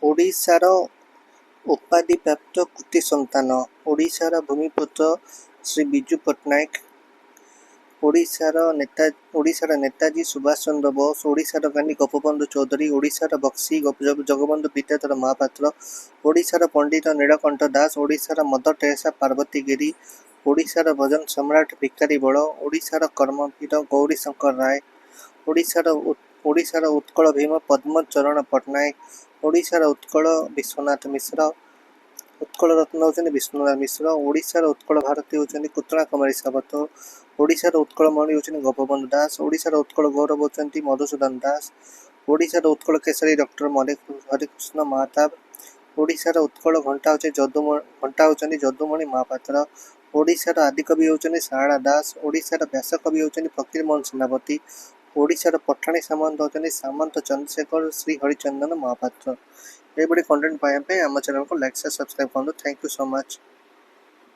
ଓଡ଼ିଶାର ଉପାଧିପ୍ରାପ୍ତ କୃତି ସନ୍ତାନ। ଓଡ଼ିଶାର ଭୂମିପୁତ୍ର ଶ୍ରୀ ବିଜୁ ପଟ୍ଟନାୟକ। ଓଡ଼ିଶାର ନେତାଜୀ ସୁଭାଷ ଚନ୍ଦ୍ର ବୋଷ। ଓଡ଼ିଶାର ଜ୍ଞାନୀ ଗୋପବନ୍ଧୁ ଚୌଧୁରୀ। ଓଡ଼ିଶାର ବକ୍ସି ଜଗବନ୍ଧୁ ବିଦ୍ୟାଧର ମହାପାତ୍ର। ଓଡ଼ିଶାର ପଣ୍ଡିତ ନୀଳକଣ୍ଠ ଦାସ। ଓଡ଼ିଶାର ମଦର ଟେରେସା ପାର୍ବତୀ ଗିରି। ଓଡ଼ିଶାର ଭଜନ ସମ୍ରାଟ ଭିକାରୀ ବଳ। ଓଡ଼ିଶାର କର୍ମବୀର ଗୌରୀଶଙ୍କର ରାୟ। ଓଡ଼ିଶାର ଉତ୍କଳ ଭୀମ ପଦ୍ମଚରଣ ପଟ୍ଟନାୟକ। ଓଡ଼ିଶାର ଉତ୍କଳ ବିଶ୍ୱନାଥ ମିଶ୍ର। ଉତ୍କଳ ରତ୍ନ ହେଉଛନ୍ତି ବିଶ୍ୱନାଥ ମିଶ୍ର। ଓଡ଼ିଶାର ଉତ୍କଳ ଭାରତୀ ହେଉଛନ୍ତି କୁନ୍ତଳା କୁମାରୀ ସାବତ। ଓଡ଼ିଶାର ଉତ୍କଳ ମଣି ହେଉଛନ୍ତି ଗୋପବନ୍ଧୁ ଦାସ। ଓଡ଼ିଶାର ଉତ୍କଳ ଗୌରବ ହେଉଛନ୍ତି ମଧୁସୂଦନ ଦାସ। ଓଡ଼ିଶାର ଉତ୍କଳ କେଶରୀ ଡକ୍ଟର ହରେକୃଷ୍ଣ ମହାତାବ। ଓଡ଼ିଶାର ଉତ୍କଳ ଘଣ୍ଟା ହେଉଛନ୍ତି ଯଦୁମଣି ମହାପାତ୍ର। ଓଡ଼ିଶାର ଆଦିକବି ହେଉଛନ୍ତି ଶାରଳା ଦାସ। ଓଡ଼ିଶାର ବ୍ୟାସକବି ହେଉଛନ୍ତି ଫକୀରମୋହନ ସେନାପତି। ଓଡ଼ିଶାର ପଠାଣି ସାମନ୍ତ ହେଉଛନ୍ତି ସାମନ୍ତ ଚନ୍ଦ୍ରଶେଖର ଶ୍ରୀ ହରିଚନ୍ଦନ ମହାପାତ୍ର। ଏହିଭଳି କଣ୍ଟେଣ୍ଟ ପାଇବା ପାଇଁ ଆମ ଚ୍ୟାନେଲକୁ ଲାଇକ୍ ସେୟାର ସବସ୍କ୍ରାଇବ୍ କରନ୍ତୁ। Thank you so much.